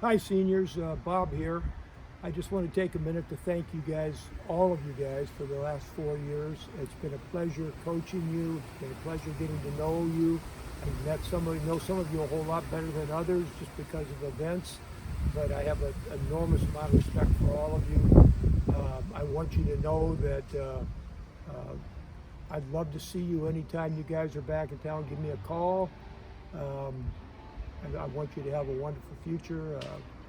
Hi, seniors. Bob here. I just want to take a minute to thank you guys, all of you guys, for the last 4 years. It's been a pleasure coaching you. It's been a pleasure getting to know you. I've met know some of you a whole lot better than others just because of events, but I have an enormous amount of respect for all of you. I want you to know that I'd love to see you anytime you guys are back in town. Give me a call. Um, and I want you to have a wonderful future.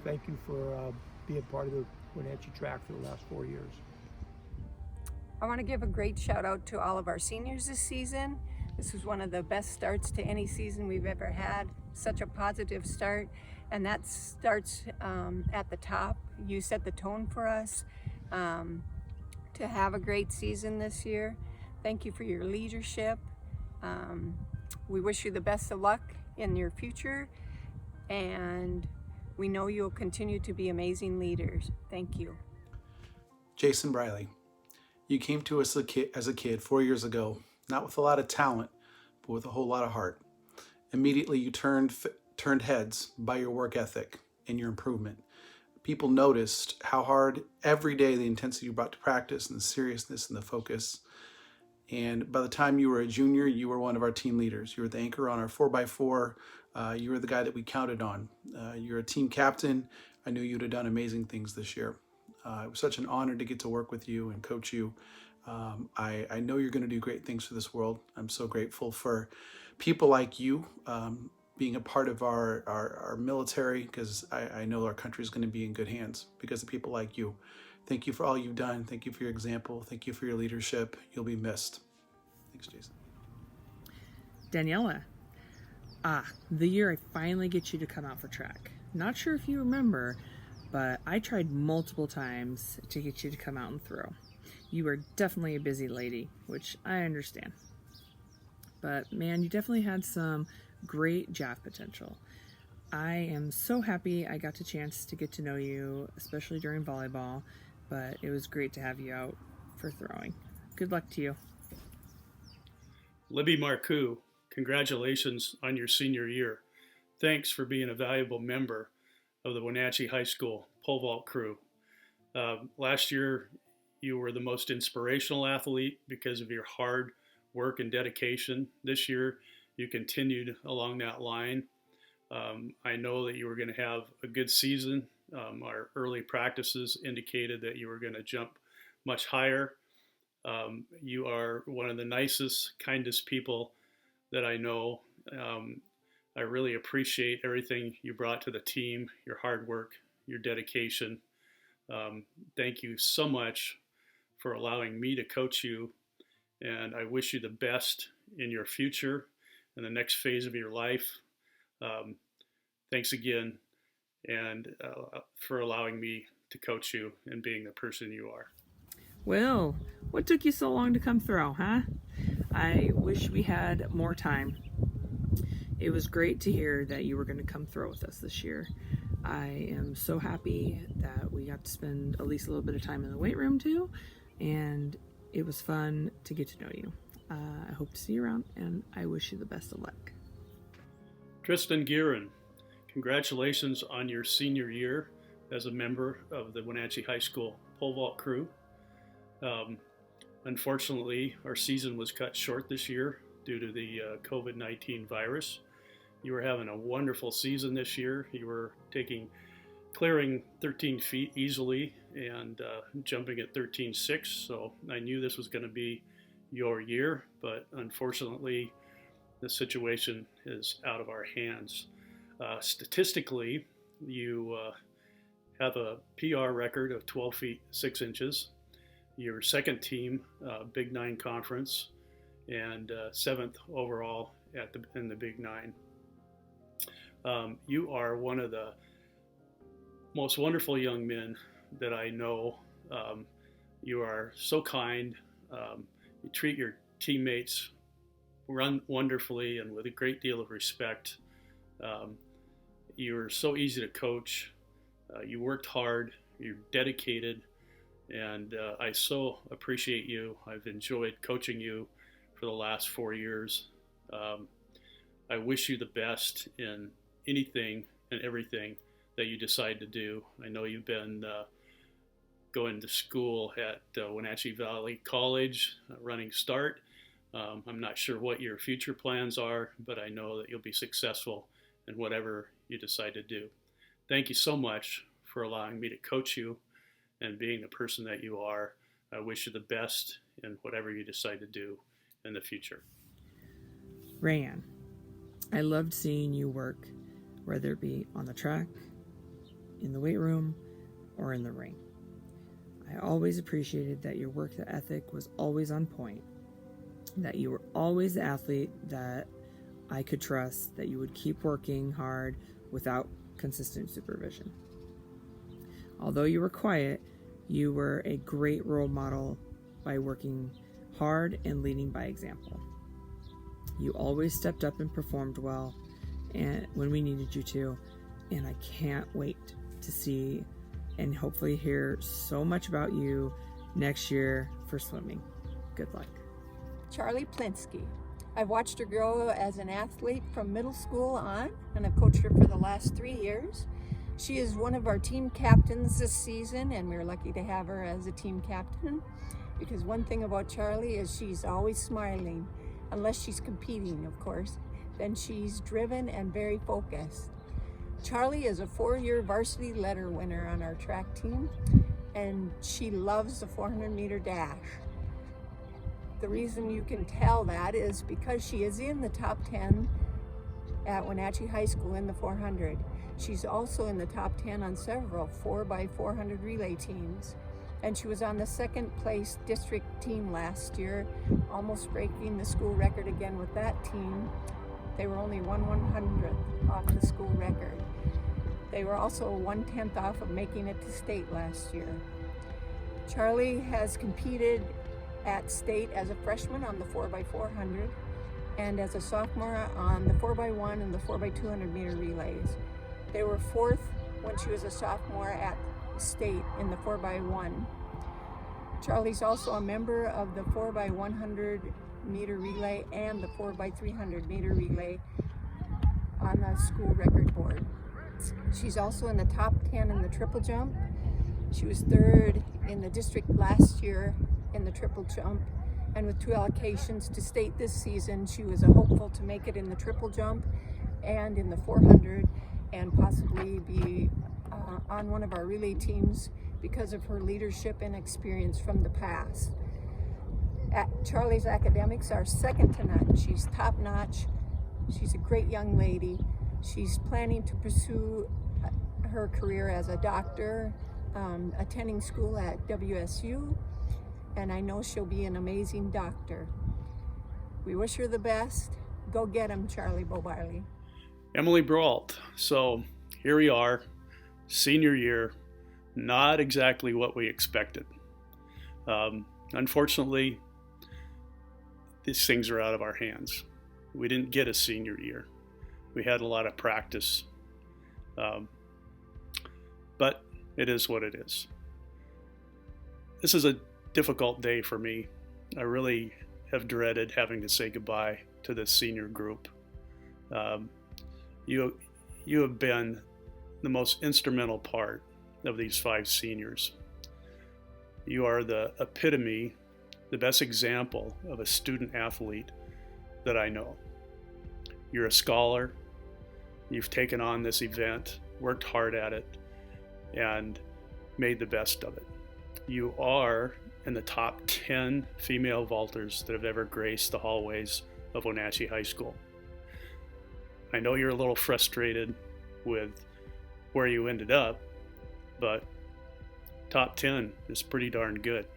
Thank you for being part of the Wenatchee track for the last 4 years. I want to give a great shout out to all of our seniors this season. This was one of the best starts to any season we've ever had. Such a positive start, and that starts at the top. You set the tone for us to have a great season this year. Thank you for your leadership. We wish you the best of luck in your future, and we know you'll continue to be amazing leaders. Thank you. Jason Briley, you came to us as a kid 4 years ago, not with a lot of talent, but with a whole lot of heart. Immediately, you turned heads by your work ethic and your improvement. People noticed how hard every day the intensity you brought to practice and the seriousness and the focus. And by the time you were a junior, you were one of our team leaders. You were the anchor on our 4x4. You were the guy that we counted on. You're a team captain. I knew you'd have done amazing things this year. It was such an honor to get to work with you and coach you. I know you're going to do great things for this world. I'm so grateful for people like you being a part of our military, because I know our country is going to be in good hands because of people like you. Thank you for all you've done. Thank you for your example. Thank you for your leadership. You'll be missed. Thanks, Jason. Daniela. The year I finally get you to come out for track. Not sure if you remember, but I tried multiple times to get you to come out and throw. You were definitely a busy lady, which I understand. But man, you definitely had some great jav potential. I am so happy I got the chance to get to know you, especially during volleyball, but it was great to have you out for throwing. Good luck to you. Libby Marcoux, congratulations on your senior year. Thanks for being a valuable member of the Wenatchee High School pole vault crew. Last year, you were the most inspirational athlete because of your hard work and dedication. This year, you continued along that line. I know that you were going to have a good season. Our early practices indicated that you were going to jump much higher. You are one of the nicest, kindest people that I know. I really appreciate everything you brought to the team, your hard work, your dedication. Thank you so much for allowing me to coach you, and I wish you the best in your future and the next phase of your life. Thanks again, and for allowing me to coach you and being the person you are. Well, what took you so long to come throw, huh? I wish we had more time. It was great to hear that you were going to come throw with us this year. I am so happy that we got to spend at least a little bit of time in the weight room too, and it was fun to get to know you. I hope to see you around, and I wish you the best of luck. Tristan Guerin, congratulations on your senior year as a member of the Wenatchee High School pole vault crew. Unfortunately, our season was cut short this year due to the COVID-19 virus. You were having a wonderful season this year. You were clearing 13 feet easily and jumping at 13.6. So I knew this was going to be your year, but unfortunately, the situation is out of our hands. Statistically, you have a PR record of 12 feet 6 inches. Your second team, Big Nine Conference, and seventh overall in the Big Nine. You are one of the most wonderful young men that I know. You are so kind. You treat your teammates wonderfully and with a great deal of respect. You're so easy to coach. You worked hard. You're dedicated. And I so appreciate you. I've enjoyed coaching you for the last 4 years. I wish you the best in anything and everything that you decide to do. I know you've been going to school at Wenatchee Valley College, Running Start. I'm not sure what your future plans are, but I know that you'll be successful in whatever you decide to do. Thank you so much for allowing me to coach you and being the person that you are. I wish you the best in whatever you decide to do in the future. Rayanne, I loved seeing you work, whether it be on the track, in the weight room, or in the ring. I always appreciated that your work ethic was always on point, that you were always the athlete that I could trust, that you would keep working hard without consistent supervision. Although you were quiet, you were a great role model by working hard and leading by example. You always stepped up and performed well and when we needed you to, and I can't wait to see and hopefully hear so much about you next year for swimming. Good luck. Charlie Plinsky. I've watched her grow as an athlete from middle school on, and I've coached her for the last 3 years. She is one of our team captains this season, and we're lucky to have her as a team captain, because one thing about Charlie is she's always smiling, unless she's competing, of course. Then she's driven and very focused. Charlie is a 4-year varsity letter winner on our track team, and she loves the 400-meter dash. The reason you can tell that is because she is in the top 10 at Wenatchee High School in the 400. She's also in the top 10 on several 4x400 relay teams. And she was on the second place district team last year, almost breaking the school record again with that team. They were only 1/100th off the school record. They were also 1/10 off of making it to state last year. Charlie has competed at state as a freshman on the 4x400 and as a sophomore on the 4x1 and the 4x200 meter relays. They were 4th when she was a sophomore at state in the 4x1. Charlie's also a member of the 4x100 meter relay and the 4x300 meter relay on the school record board. She's also in the top 10 in the triple jump. She was 3rd in the district last year in the triple jump, and with 2 allocations to state this season, she was a hopeful to make it in the triple jump and in the 400 and possibly be on one of our relay teams because of her leadership and experience from the past. Charlie's academics are second to none. She's top notch. She's a great young lady. She's planning to pursue her career as a doctor, attending school at WSU, and I know she'll be an amazing doctor. We wish her the best. Go get him, Charlie Bobarley. Emily Brault. So here we are, senior year, not exactly what we expected. Unfortunately, these things are out of our hands. We didn't get a senior year. We had a lot of practice, but it is what it is. This is a difficult day for me. I really have dreaded having to say goodbye to this senior group. You have been the most instrumental part of these 5 seniors. You are the epitome, the best example of a student athlete that I know. You're a scholar. You've taken on this event, worked hard at it, and made the best of it. You are in the top 10 female vaulters that have ever graced the hallways of Wenatchee High School. I know you're a little frustrated with where you ended up, but top 10 is pretty darn good.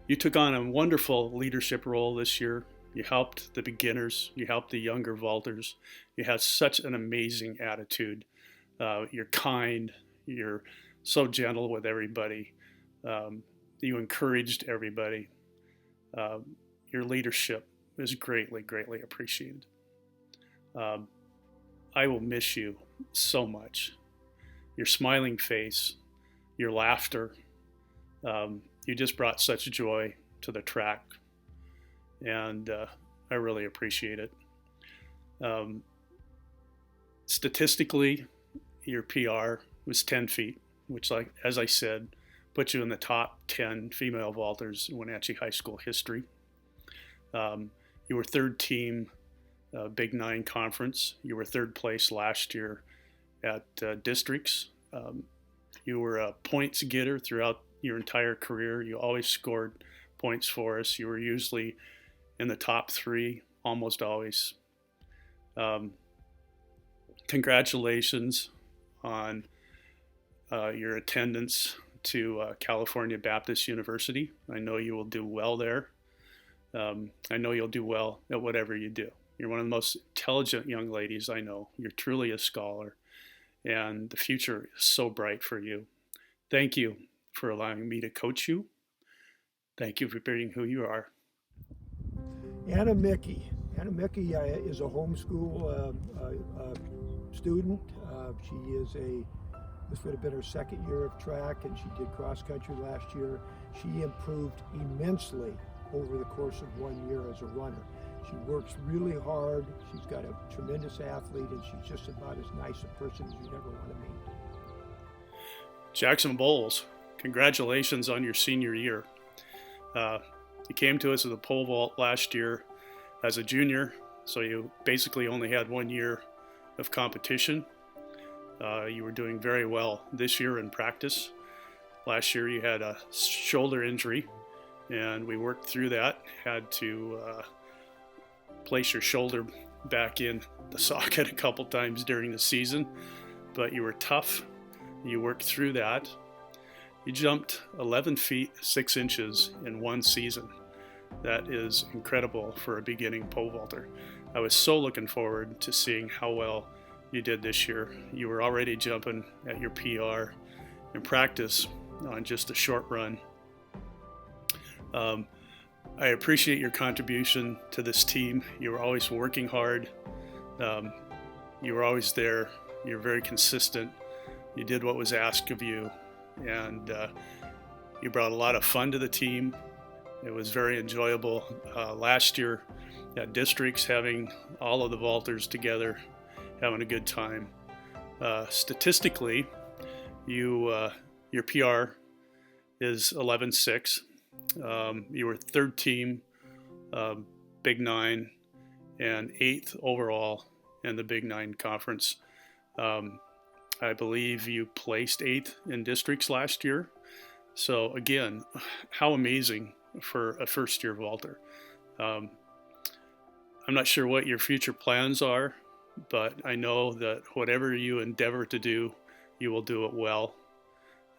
You took on a wonderful leadership role this year. You helped the beginners, you helped the younger vaulters. You have such an amazing attitude. You're kind, you're so gentle with everybody. You encouraged everybody. Your leadership is greatly, greatly appreciated. I will miss you so much. Your smiling face, your laughter. You just brought such joy to the track, and I really appreciate it. Statistically, your PR was 10 feet, which, like as I said, put you in the top 10 female vaulters in Wenatchee High School history. You were third team Big Nine conference. You were third place last year at districts. You were a points getter throughout your entire career. You always scored points for us. You were usually in the top three, almost always. Congratulations on your attendance to California Baptist University. I know you will do well there. I know you'll do well at whatever you do. You're one of the most intelligent young ladies I know. You're truly a scholar, and the future is so bright for you. Thank you for allowing me to coach you. Thank you for being who you are. Anna Mickey. Anna Mickey is a homeschool student. This would have been her second year of track, and she did cross country last year. She improved immensely over the course of 1 year as a runner. She works really hard. She's got a tremendous athlete, and she's just about as nice a person as you'd ever want to meet. Jackson Bowles, congratulations on your senior year. You came to us with a pole vault last year as a junior, so you basically only had 1 year of competition. You were doing very well this year in practice. Last year you had a shoulder injury, and we worked through that. Had to place your shoulder back in the socket a couple times during the season, but you were tough. You worked through that. You jumped 11 feet 6 inches in one season. That is incredible for a beginning pole vaulter. I was so looking forward to seeing how well you did this year. You were already jumping at your PR in practice on just a short run. I appreciate your contribution to this team. You were always working hard. You were always there. You were very consistent. You did what was asked of you, and you brought a lot of fun to the team. It was very enjoyable last year at districts, having all of the vaulters together, having a good time. Statistically, your PR is 11.6. You were third team Big Nine and 8th overall in the Big Nine conference. I believe you placed 8th in districts last year. So again, how amazing for a first-year vaulter. I'm not sure what your future plans are, but I know that whatever you endeavor to do, you will do it well.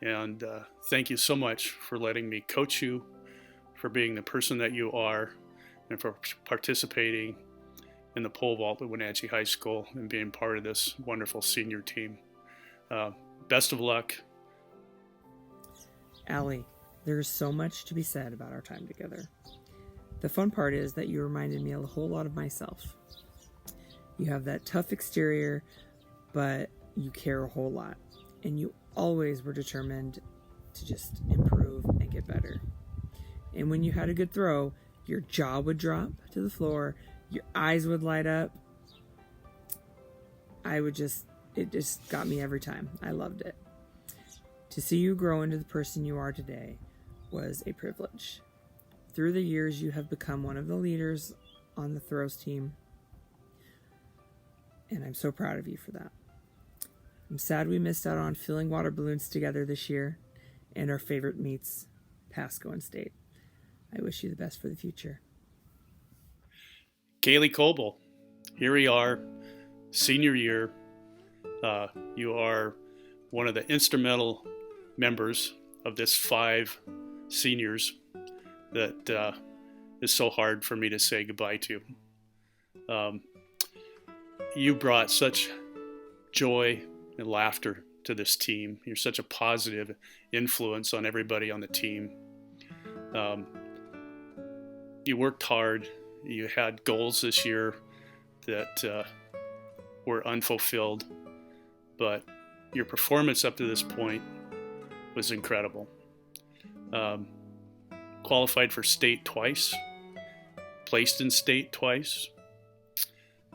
And thank you so much for letting me coach you, for being the person that you are, and for participating in the pole vault at Wenatchee High School and being part of this wonderful senior team. Best of luck. Allie, there is so much to be said about our time together. The fun part is that you reminded me a whole lot of myself. You have that tough exterior, but you care a whole lot. And you always were determined to just improve and get better. And when you had a good throw, your jaw would drop to the floor, your eyes would light up. It just got me every time. I loved it. To see you grow into the person you are today was a privilege. Through the years, you have become one of the leaders on the throws team, and I'm so proud of you for that. I'm sad we missed out on filling water balloons together this year and our favorite meets, Pasco and State. I wish you the best for the future. Kaylee Coble, here we are, senior year. You are one of the instrumental members of this 5 seniors that is so hard for me to say goodbye to. You brought such joy and laughter to this team. You're such a positive influence on everybody on the team. You worked hard. You had goals this year that were unfulfilled, but your performance up to this point was incredible. Qualified for state twice, placed in state twice.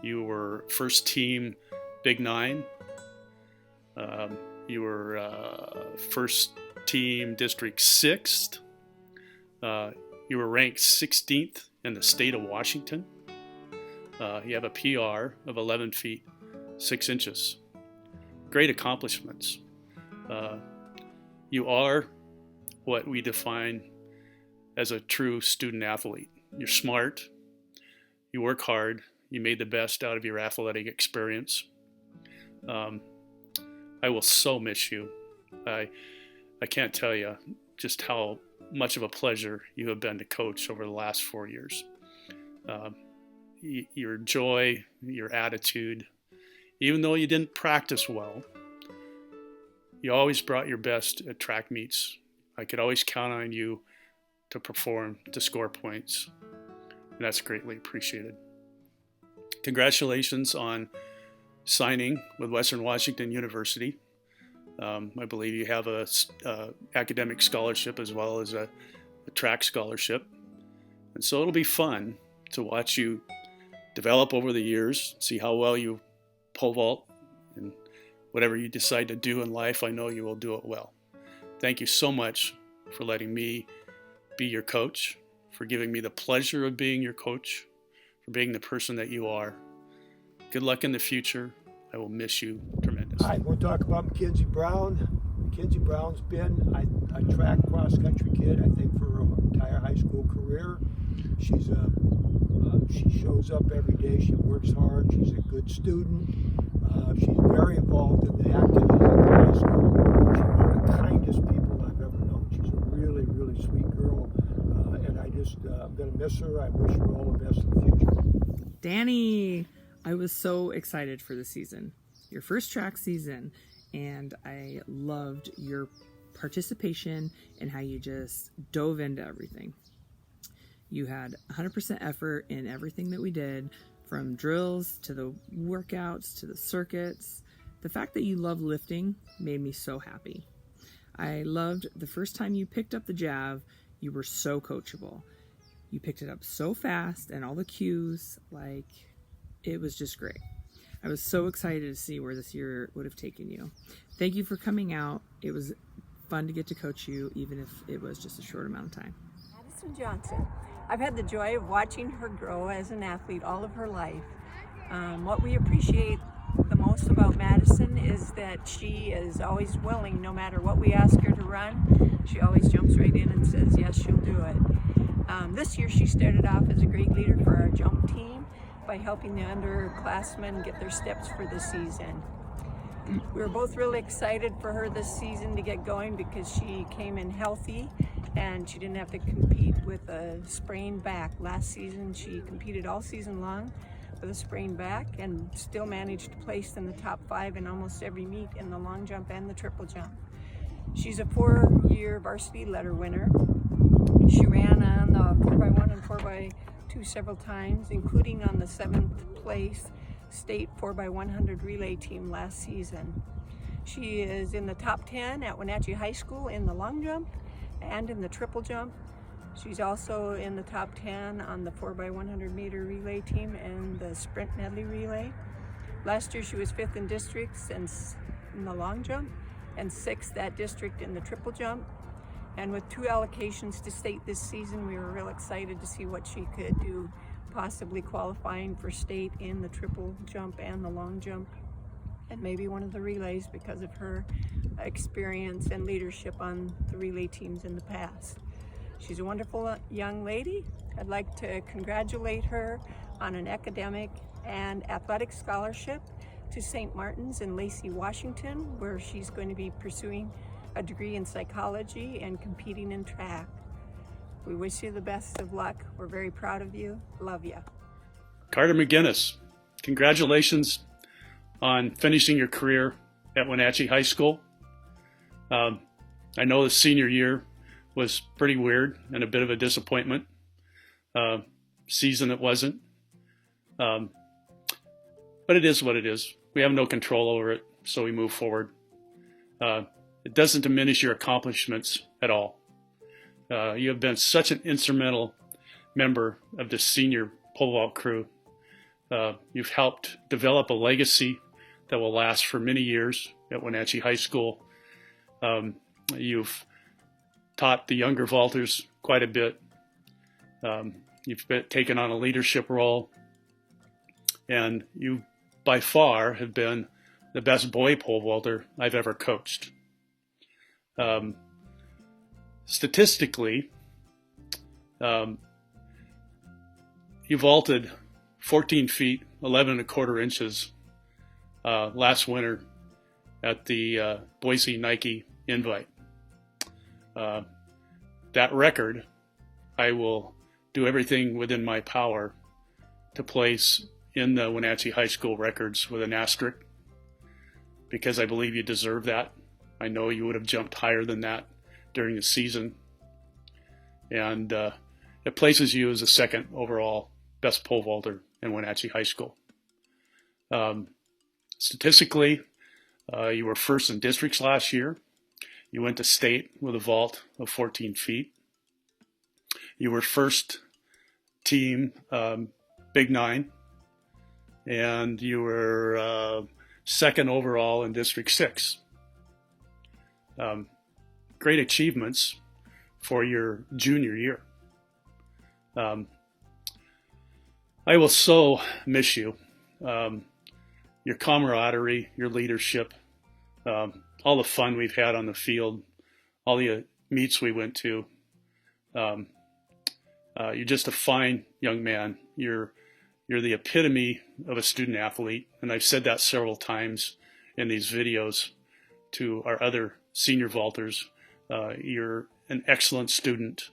You were first team Big Nine. You were first team District 6th. You were ranked 16th in the state of Washington. You have a PR of 11 feet 6 inches. Great accomplishments. You are what we define as a true student athlete. You're smart, you work hard, you made the best out of your athletic experience. I will so miss you. I can't tell you just how much of a pleasure you have been to coach over the last 4 years. Your joy, your attitude, even though you didn't practice well, you always brought your best at track meets. I could always count on you to perform, to score points, and that's greatly appreciated. Congratulations on signing with Western Washington University. I believe you have a academic scholarship as well as a track scholarship. And so it'll be fun to watch you develop over the years, see how well you pole vault, and whatever you decide to do in life, I know you will do it well. Thank you so much for letting me be your coach, for giving me the pleasure of being your coach, for being the person that you are. Good luck in the future. I will miss you tremendously. Hi, we'll talk about Mackenzie Brown. Mackenzie Brown's been a track cross-country kid, I think, for her entire high school career. She shows up every day. She works hard. She's a good student. She's very involved in the activities at the high school. She's one of the kindest people I've ever known. She's a really, really sweet girl, and I'm going to miss her. I wish her all the best in the future. Danny, I was so excited for the season, your first track season, and I loved your participation and how you just dove into everything. You had 100% effort in everything that we did, from drills to the workouts to the circuits. The fact that you love lifting made me so happy. I loved the first time you picked up the jav, you were so coachable. You picked it up so fast and all the cues, it was just great. I was so excited to see where this year would have taken you. Thank you for coming out. It was fun to get to coach you, even if it was just a short amount of time. Madison Johnson. I've had the joy of watching her grow as an athlete all of her life. What we appreciate the most about Madison is that she is always willing, no matter what we ask her to run, she always jumps right in and says, yes, she'll do it. This year she started off as a great leader for our jump team by helping the underclassmen get their steps for the season. We were both really excited for her this season to get going because she came in healthy and she didn't have to compete with a sprained back. Last season she competed all season long with a sprained back and still managed to place in the top 5 in almost every meet in the long jump and the triple jump. She's a 4-year varsity letter winner. She ran on the 4x1 and 4x2 several times, including on the 7th place state 4x100 relay team last season. She is in the top 10 at Wenatchee High School in the long jump and in the triple jump. She's also in the top 10 on the 4x100 meter relay team and the sprint medley relay. Last year she was 5th in districts and in the long jump and 6th at district in the triple jump. And with 2 allocations to state this season, we were real excited to see what she could do, possibly qualifying for state in the triple jump and the long jump, and maybe one of the relays because of her experience and leadership on the relay teams in the past. She's a wonderful young lady. I'd like to congratulate her on an academic and athletic scholarship to St. Martin's in Lacey, Washington, where she's going to be pursuing a degree in psychology and competing in track. We wish you the best of luck. We're very proud of you. Love you. Carter McGinnis, congratulations on finishing your career at Wenatchee High School. I know the senior year was pretty weird and a bit of a disappointment. Season it wasn't. But it is what it is. We have no control over it, so we move forward. It doesn't diminish your accomplishments at all. You have been such an instrumental member of the senior pole vault crew. You've helped develop a legacy that will last for many years at Wenatchee High School. You've taught the younger vaulters quite a bit. You've taken on a leadership role, and you by far have been the best boy pole vaulter I've ever coached. Statistically, you vaulted 14 feet, 11 and a quarter inches last winter at the Boise Nike Invite. That record, I will do everything within my power to place in the Wenatchee High School records with an asterisk, because I believe you deserve that. I know you would have jumped higher than that during the season. And it places you as the second overall best pole vaulter in Wenatchee High School. Statistically, you were first in districts last year. You went to state with a vault of 14 feet. You were first team Big Nine, and you were second overall in District 6. Great achievements for your junior year. I will so miss you. Your camaraderie, your leadership, all the fun we've had on the field, all the meets we went to. You're just a fine young man. You're the epitome of a student athlete, and I've said that several times in these videos to our other senior vaulters. You're an excellent student.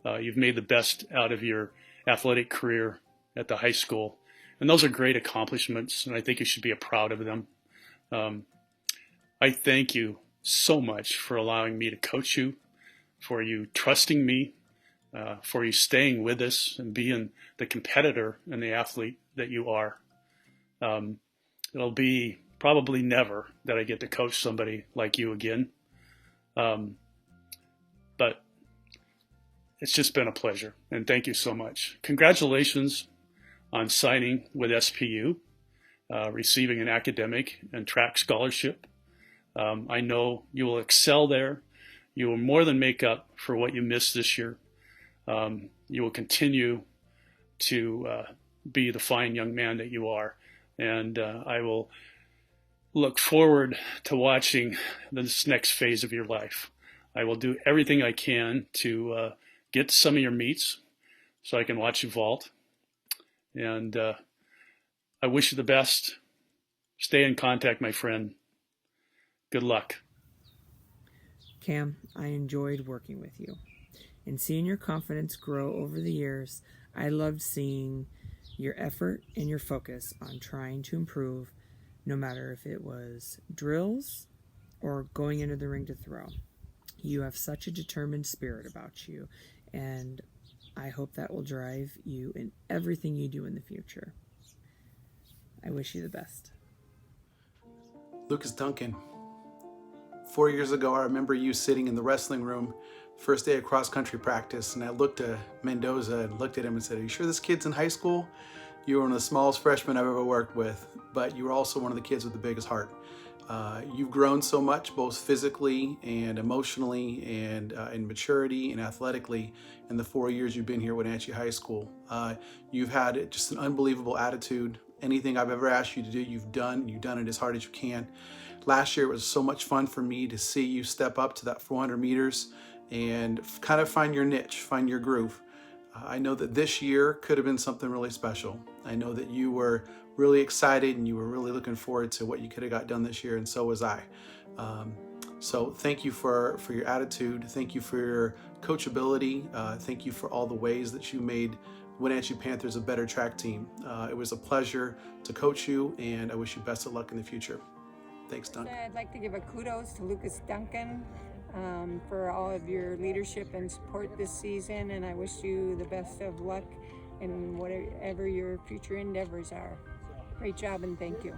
You've made the best out of your athletic career at the high school, and those are great accomplishments, and I think you should be proud of them. I thank you so much for allowing me to coach you, for you trusting me, for you staying with us and being the competitor and the athlete that you are. It'll be probably never that I get to coach somebody like you again. But it's just been a pleasure, and thank you so much. Congratulations on signing with SPU, receiving an academic and track scholarship. I know you will excel there. You will more than make up for what you missed this year. You will continue to be the fine young man that you are. And I will look forward to watching this next phase of your life. I will do everything I can to get to some of your meets so I can watch you vault. And I wish you the best. Stay in contact, my friend. Good luck. Cam, I enjoyed working with you. And seeing your confidence grow over the years, I loved seeing your effort and your focus on trying to improve, no matter if it was drills or going into the ring to throw. You have such a determined spirit about you, and I hope that will drive you in everything you do in the future. I wish you the best. Lucas Duncan, 4 years ago, I remember you sitting in the wrestling room, first day of cross-country practice, and I looked at Mendoza and looked at him and said, "Are you sure this kid's in high school? You were one of the smallest freshmen I've ever worked with, but you were also one of the kids with the biggest heart." You've grown so much, both physically and emotionally and in maturity and athletically in the 4 years you've been here at Wenatchee High School. You've had just an unbelievable attitude. Anything I've ever asked you to do, you've done. You've done it as hard as you can. Last year, it was so much fun for me to see you step up to that 400 meters and kind of find your niche, find your groove. I know that this year could have been something really special. I know that you were really excited and you were really looking forward to what you could have got done this year, and so was I. So thank you for your attitude. Thank you for your coachability. Thank you for all the ways that you made Wenatchee Panthers a better track team. It was a pleasure to coach you, and I wish you best of luck in the future. Thanks, Duncan. I'd like to give a kudos to Lucas Duncan for all of your leadership and support this season, and I wish you the best of luck in whatever your future endeavors are. Great job, and thank you.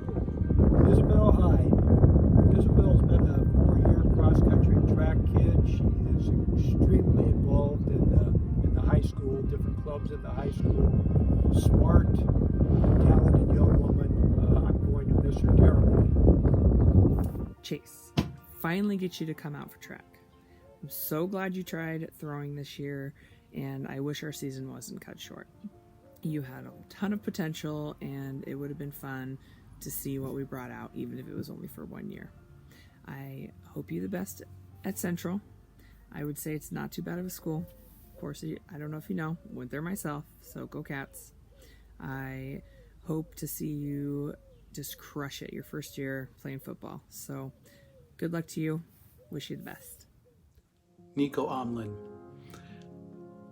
Isabel Hyde. Isabel's been a 4-year cross-country track kid. She is extremely involved in the high school, different clubs in the high school. Smart, talented young woman. I'm going to miss her terribly. Chase, finally get you to come out for track. I'm so glad you tried throwing this year, and I wish our season wasn't cut short. You had a ton of potential, and it would have been fun to see what we brought out, even if it was only for 1 year. I hope you the best at Central. I would say it's not too bad of a school. Of course, I don't know if you know, went there myself, so go Cats. I hope to see you just crush it your first year playing football. So good luck to you. Wish you the best. Nico Omlin.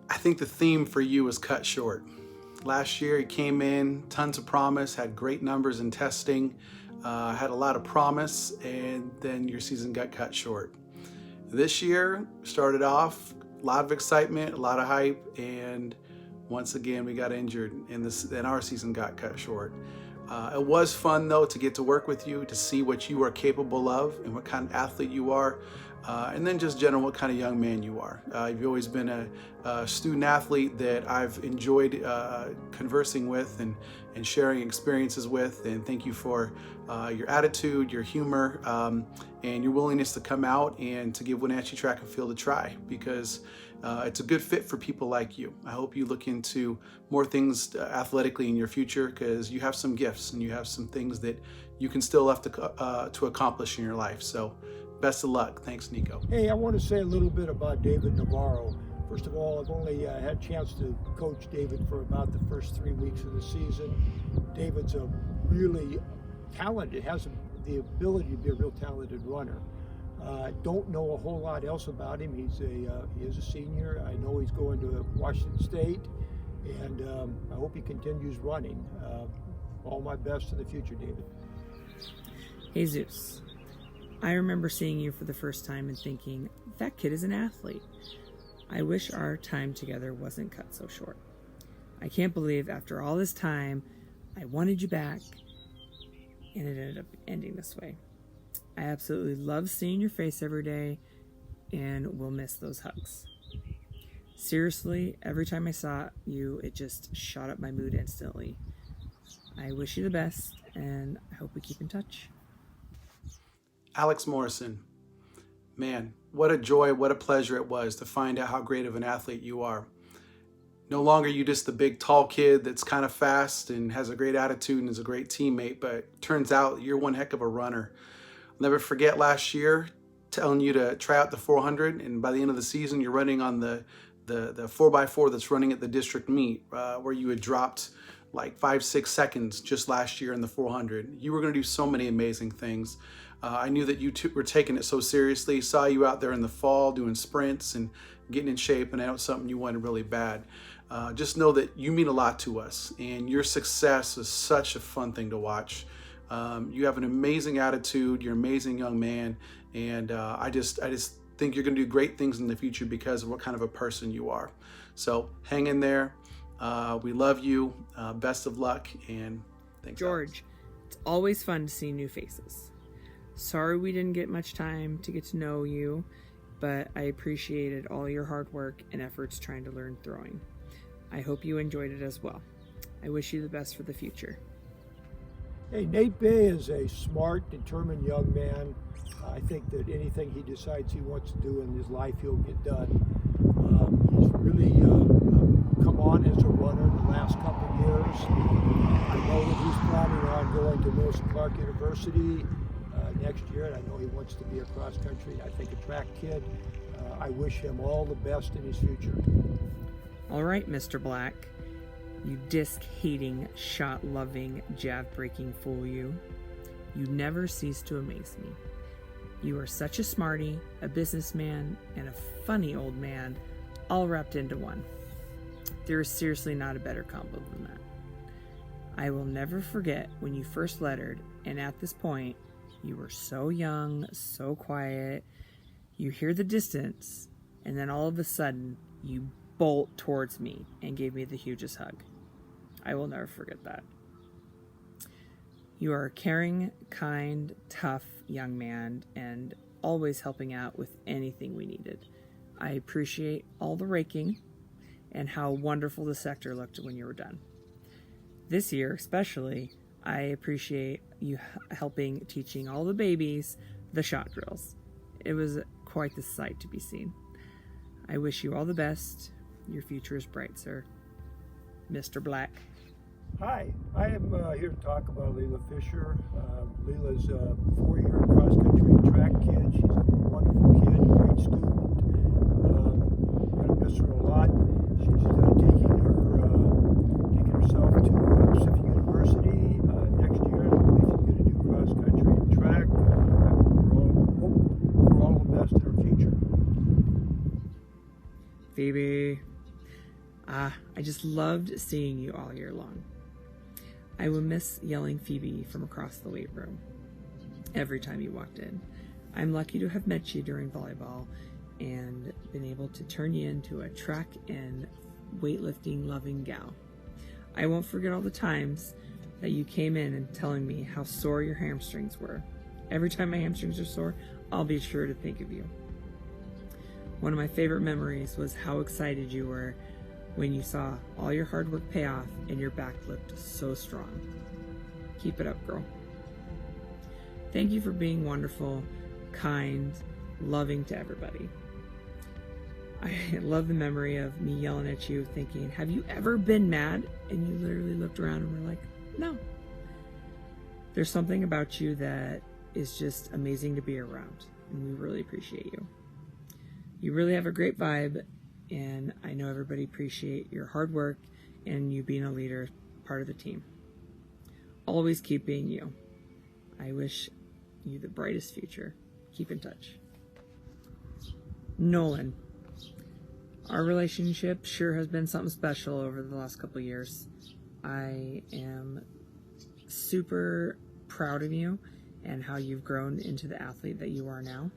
I think the theme for you was cut short. Last year he came in, tons of promise, had great numbers in testing, had a lot of promise, and then your season got cut short. This year started off a lot of excitement, a lot of hype, and once again we got injured and our season got cut short. It was fun though to get to work with you, to see what you are capable of and what kind of athlete you are, and then just general what kind of young man you are. You've always been a student athlete that I've enjoyed conversing with and sharing experiences with, and thank you for your attitude, your humor, and your willingness to come out and to give Wenatchee Track and Field a try, because it's a good fit for people like you. I hope you look into more things athletically in your future, because you have some gifts and you have some things that you can still have to accomplish in your life. So best of luck. Thanks, Nico. Hey, I want to say a little bit about David Navarro. First of all, I've only had a chance to coach David for about the first 3 weeks of the season. David's a really talented, has the ability to be a real talented runner. Don't know a whole lot else about him. He is a senior. I know he's going to Washington State, and I hope he continues running. All my best in the future, David. Jesus, I remember seeing you for the first time and thinking, that kid is an athlete. I wish our time together wasn't cut so short. I can't believe after all this time, I wanted you back, and it ended up ending this way. I absolutely love seeing your face every day, and will miss those hugs. Seriously, every time I saw you, it just shot up my mood instantly. I wish you the best, and I hope we keep in touch. Alex Morrison. Man, what a joy, what a pleasure it was to find out how great of an athlete you are. No longer you just the big tall kid that's kind of fast and has a great attitude and is a great teammate, but turns out you're one heck of a runner. I'll never forget last year telling you to try out the 400, and by the end of the season you're running on the 4x4 that's running at the district meet, where you had dropped like 5-6 seconds just last year in the 400. You were going to do so many amazing things. I knew that you were taking it so seriously. Saw you out there in the fall doing sprints and getting in shape, and I know it's something you wanted really bad. Just know that you mean a lot to us, and your success is such a fun thing to watch. You have an amazing attitude. You're an amazing young man, and I just think you're going to do great things in the future because of what kind of a person you are. So hang in there. We love you. Best of luck, and thanks, George. Alex. It's always fun to see new faces. Sorry we didn't get much time to get to know you, but I appreciated all your hard work and efforts trying to learn throwing. I hope you enjoyed it as well. I wish you the best for the future. Hey, Nate Bay is a smart, determined young man. I think that anything he decides he wants to do in his life, he'll get done. He's really come on as a runner the last couple of years. I know that he's planning on going to Lewis and Clark University next year, and I know he wants to be a cross-country, I think, a track kid. I wish him all the best in his future. All right, Mr. Black. You disc-hating, shot-loving, jab-breaking fool you. You never cease to amaze me. You are such a smarty, a businessman, and a funny old man, all wrapped into one. There is seriously not a better combo than that. I will never forget when you first lettered, and at this point, you were so young, so quiet. You hear the distance, and then all of a sudden, you bolt towards me and gave me the hugest hug. I will never forget that. You are a caring, kind, tough young man, and always helping out with anything we needed. I appreciate all the raking and how wonderful the sector looked when you were done. This year, especially, I appreciate you helping teaching all the babies the shot drills. It was quite the sight to be seen. I wish you all the best. Your future is bright, sir. Mr. Black. Hi, I am here to talk about Leela Fisher. Leela's a 4-year cross-country and track kid. She's a wonderful kid, great student. Gonna miss her a lot. She's taking herself to Pacific University next year. I believe she's going to do cross-country and track. I hope for all the best in her future. Phoebe. I just loved seeing you all year long. I will miss yelling Phoebe from across the weight room every time you walked in. I'm lucky to have met you during volleyball and been able to turn you into a track and weightlifting loving gal. I won't forget all the times that you came in and telling me how sore your hamstrings were. Every time my hamstrings are sore, I'll be sure to think of you. One of my favorite memories was how excited you were when you saw all your hard work pay off and your back looked so strong. Keep it up, girl. Thank you for being wonderful, kind, loving to everybody. I love the memory of me yelling at you thinking, have you ever been mad? And you literally looked around and were like, no. There's something about you that is just amazing to be around, and we really appreciate you. You really have a great vibe, and I know everybody appreciate your hard work and you being a leader, part of the team. Always keep being you. I wish you the brightest future. Keep in touch. Nolan. Our relationship sure has been something special over the last couple of years. I am super proud of you and how you've grown into the athlete that you are now.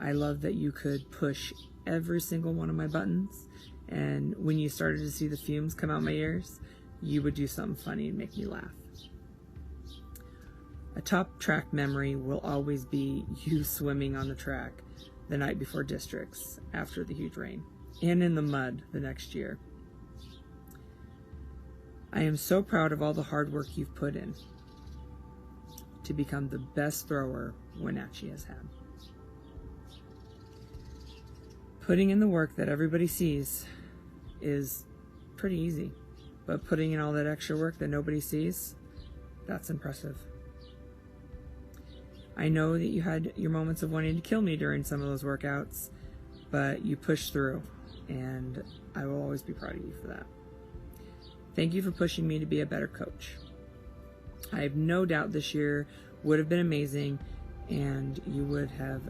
I love that you could push every single one of my buttons, and when you started to see the fumes come out my ears, you would do something funny and make me laugh. A top track memory will always be you swimming on the track the night before districts after the huge rain, and in the mud the next year. I am so proud of all the hard work you've put in to become the best thrower Wenatchee has had. Putting in the work that everybody sees is pretty easy, but putting in all that extra work that nobody sees, that's impressive. I know that you had your moments of wanting to kill me during some of those workouts, but you pushed through, and I will always be proud of you for that. Thank you for pushing me to be a better coach. I have no doubt this year would have been amazing, and you would have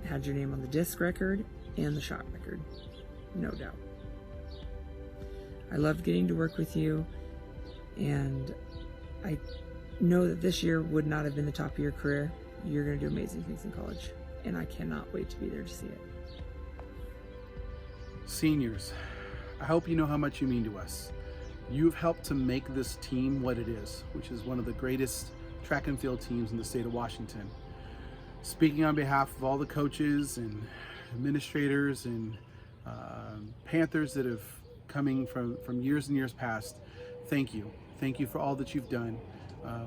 had your name on the disc record and the shot record, no doubt. I loved getting to work with you, and I know that this year would not have been the top of your career. You're going to do amazing things in college, and I cannot wait to be there to see it. Seniors, I hope you know how much you mean to us. You've helped to make this team what it is, which is one of the greatest track and field teams in the state of Washington. Speaking on behalf of all the coaches and administrators and Panthers that have coming from years and years past, thank you. Thank you for all that you've done.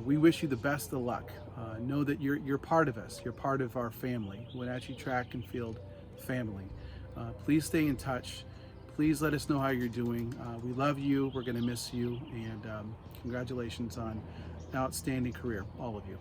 We wish you the best of luck. Know that you're part of us. You're part of our family, Wenatchee Track and Field family. Please stay in touch. Please let us know how you're doing. We love you. We're going to miss you. And congratulations on an outstanding career, all of you.